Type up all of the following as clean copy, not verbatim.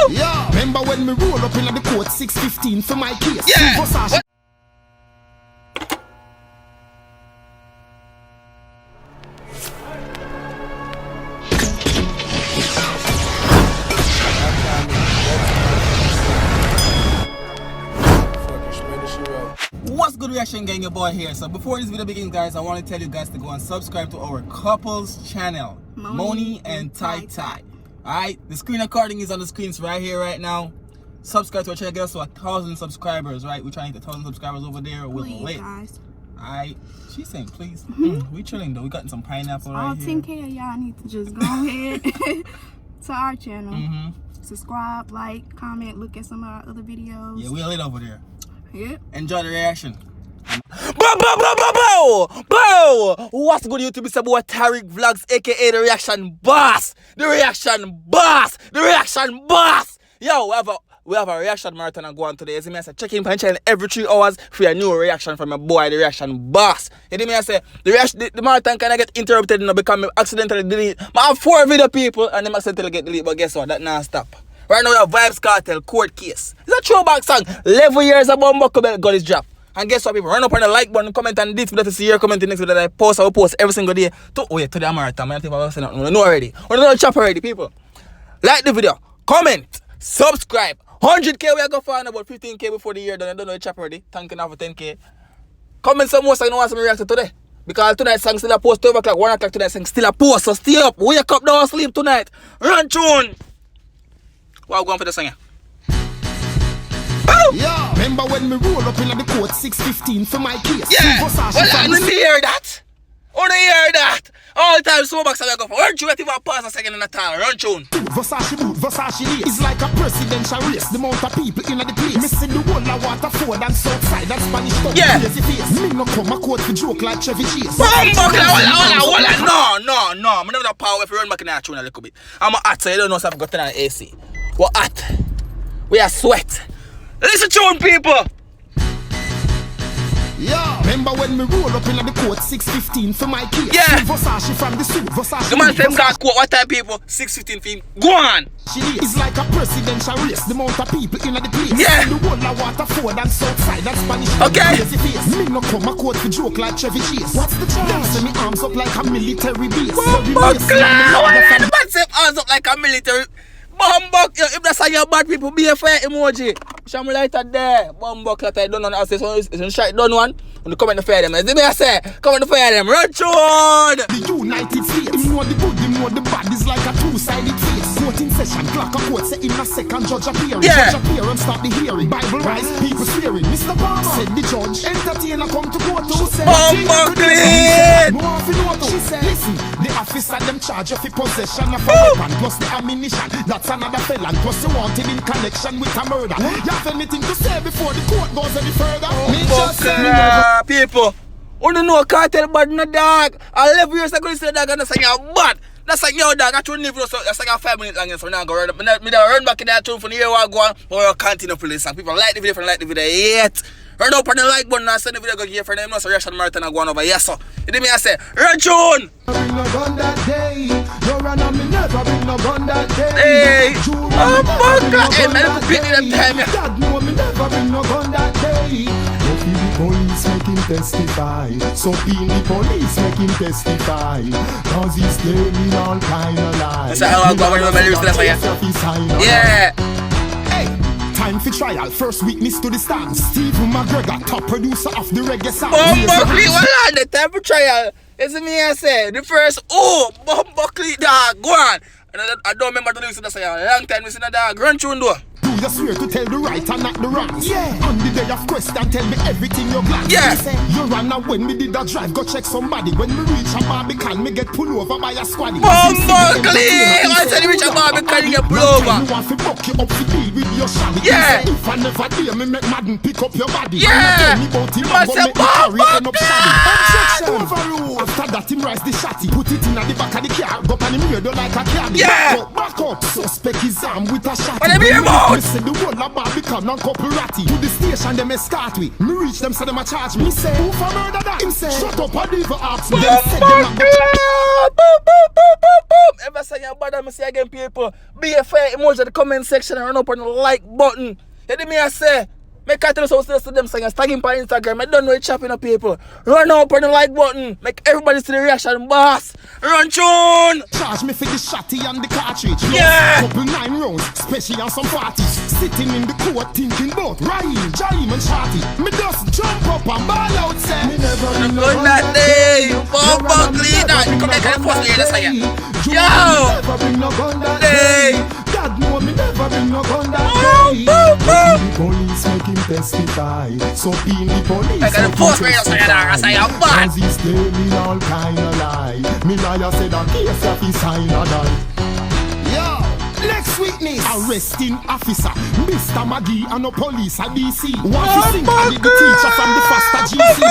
Oh! Yeah, remember when we roll up in the court 6:15 for my case? Yeah! What's good, reaction gang? Your boy here. So before this video begins, guys, I want to tell you guys to go and subscribe to our couples channel, Moni and Tai. Alright, the screen recording is on the screens right here, right now. Subscribe to our channel, get us to 1,000 subscribers, right? We're trying to get 1,000 subscribers over there. We're lit. Alright, she's saying please. We chilling though. We got some pineapple right here. All 10K of y'all need to just go ahead to our channel. Subscribe, like, comment, look at some of our other videos. Yeah, we're lit over there. Yep. Enjoy the reaction. Bow! What's good, YouTube? It's your boy Tyrekevlogs, aka the reaction boss. The reaction boss. The reaction boss. Yo, we have a reaction marathon going today. As I say, check in my channel every 3 hours for a new reaction from my boy, the reaction boss. You know me? I say the marathon can get interrupted and become accidentally delete. I have 4 video people and them accidentally get deleted, but guess what? That not stop. Right now we have Vybz Kartel court case. It's a throwback song. 11 years of Bumbuckle belt got his drop. And guess what, people? Run up on the like button, comment on this video to see your comment in the next video that I post. I will post every single day. To the marathon. I think I was saying no already. We know the chop already, people. Like the video, comment, subscribe. 100K we are going for about 15K before the year done. I don't know the chop already. Thanking now for 10K. Comment some more so you know what I'm reacting today. Because tonight's song still a post 12 o'clock, 1 o'clock tonight song still a post. So stay up. Wake up, don't sleep tonight. Run tune. What are we going for the song here? Oh! Yeah, remember when we roll up in the court 6:15 for my case? Yeah! Well, I didn't hear that. Oh, they hear that. All the time, so much I go for. Run tune, even pass a second in the time. Run tune. Versace boot, Versace lace. It's like a presidential race. The amount of people in the place. Missing the whole of Waterford and Southside and Spanish town. Yeah. Crazy face. Me no come a court for joke like Chevy Chase. No. I'm never the power if you run back in that tune a little bit. I'm a hot, so you don't know if I've got an AC. We're hot. We are sweat. Listen tune, people. Yeah, remember when we roll up in the court 6:15 for my case? Yeah. Versace from the suit, Versace. The man said that quote, what time, people? 6:15 film. Go on. It's like a presidential race. The amount of people in the place. Yeah. The whole of Waterford and Southside and Spanish. Okay. Crazy face. Me no come a court for joke like Chevy Chase. What's the charge? Them say me arms up like a military base. The man said arms up like a military. Bumbuck, yo, if that's how your bad people be a fire emoji. Sham lighter there. Bumbuck that I don't know. I say so it's shot done one. And you come in the fire them. As I say, come in the fire them. Run tune. The United States. Him know the good, him know the bad. It's like a two-sided face. Voting session, clock a court, say in a second judge appearing. Yeah. Judge appear and start the hearing. Bible rise, people swearing. Mr. Palmer said the judge. Entertainer come to court. Who said Bumbuck clean. She said, listen, the officer them charge of the possession of a weapon plus the ammunition. That's another felon. Plus you wanted in connection with a murder. You have anything to say before the court goes any further? Me just say people, who don't know Kartel bad in the dog? 11 years ago you said dog and that's like you're bad. That's like your dog. I don't live so that's like a 5 minutes long, so now go run up. Me run back in that tune for the year I go on, but we'll continue for this song. People like the video, like the video yet. Run up on the like button and send the video go here for them. No, so reaction marathon and go on over. Yes, sir. You did me I say, run tune! Bring no gun that day. You run on me never bring no gun that day. Hey! Oh my God! Hey, man, look at them time. God know me never bring no gun that day. If you the police make him testify. So being the police make him testify. Cause he's telling all kind of lies. That's how I go when you remember the fire. Yeah! Hey! Time for trial, first witness to the stand. Steve McGregor, top producer of the reggae sound. Bumbuckle, hold on, the time for trial. It's me I say, the first, Bumbuckle, dog, go on. And I don't remember the lyrics of the song. A long time, listen to dog, run tune though. Do you swear to tell the right and not the wrong? Yeah. On the day of question, tell me everything you plan. Yeah. You ran out when me did a drive, go check somebody. When me reach a Barbican, me get pulled over by a squaddy. Bumbuckle! I said you reach a Barbican, you get pulled over. You want to buck you up to deal with your shabby. Yeah. If I never dare, me make Madden pick up your body. Yeah. Me about him, You I'm must gonna say make me carry him up shabby. Bumbuckle! Overrule. After that, him rise the shotty. Put it in the back of the car, go on him radio like a caddy. Yeah. Back up. Suspect his arm with a shotty. What do you mean, Me say the whole of Barbican and couple ratty. To the station them escort we. Me reach them so them a charge me. Say who for murder that? Him say shut up and leave ask me. Them say them a Boom. Ever say your bother, me say again, people. Be a fair emoji in the comment section and run up on the like button. You hear me I say? Make I tell you so to them saying tag him on Instagram. I don't know it's chopping up people. Run up on the like button. Make everybody see the reaction, boss. Run tune. charge me for the shotty and the cartridge. Yeah. Couple 9 rounds, especially on some parties. Sitting in the court thinking about Ryan, Jaime and Shotty. Me just jump up and ball out say me never Good that day. Bumper clean that. Come here, can I post the other side? Yo. Never bring no gun that day. God know me never bring no gun that day. The police make him testify. So in the police I got a post right outside there. I say I'm bad. cause he's telling all kind of lie. Me liar said that case of his sign or die. Yo, next witness, arresting officer Mr. Maggie and no police at DC. What you think I did the teacher from the faster GC?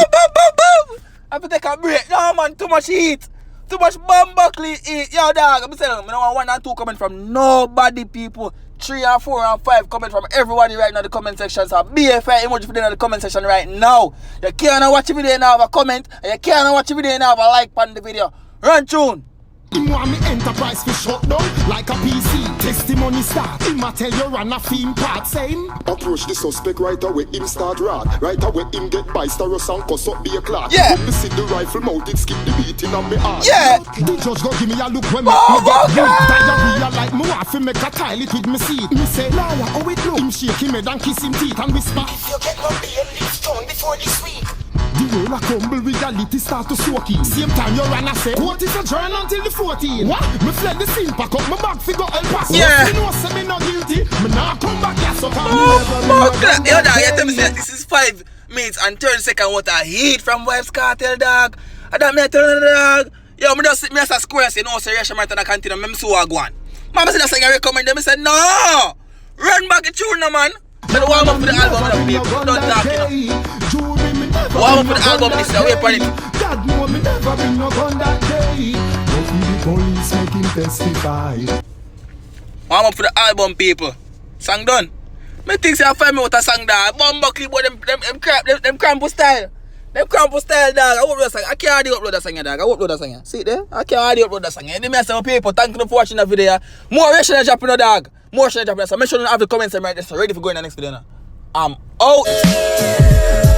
I have to take a break. No man, too much heat. Too much bumblecly heat. Yo dog, I'm saying, I don't want 1 and 2 comment from nobody people. 3 and 4 and 5 comment from everybody right now in the comment section. So be a fair emoji for them in the comment section right now. You can't watch the video and have a comment. And you can't watch the video and have a like on the video. Run tune. Him want me enterprise for shut down like a PC. Testimony start. Him a tell you run a theme part. Saying approach the suspect right away. Him start rad. Right away him get by Staros and cuss up be a clock. Yeah. Me see the rifle mounted skip the beating on me heart. Yeah. The judge go give me a look when me get good. Diarrhea like me want to make a tile it with me seed. Me say liar how it look. Him shake him head and kiss him teeth and whisper. If you get no bail, leave stone before this week. The world a crumble, reality start to soak in. Same time you run a say, court is adjourned until the 14th. What? Me fled the scene, pack up my bag, figure El Paso. Yeah. You know say me not guilty, me not come back here, so come Yo dog, you tell me say this is 5 minutes and 30 seconds what I heat from Vybz Kartel dog. I don't me tell you dog. Yo, me just sit me as a square say no serious Martin I continue, me so I go on. Mama said that thing I recommend them, I said no. Run back the tune now man. Me the warm up for the album people. Don't talk you know. Warm up for the album this year, wait for it. God know me never bring no gun that day. But the police make him testify. Warm up for the album people. Song done. Me think say I find me what a song dog. Bumbo clip boy them crampo style. Them crampo style dog. I upload that song. I can't already upload that song dog. I upload that song. See it there? I can't already upload that song. And me say people, thank you for watching the video. More reaction dropping dog. More reaction dropping. So make sure you have the comments and right there. So ready for going to the next video now. I'm out.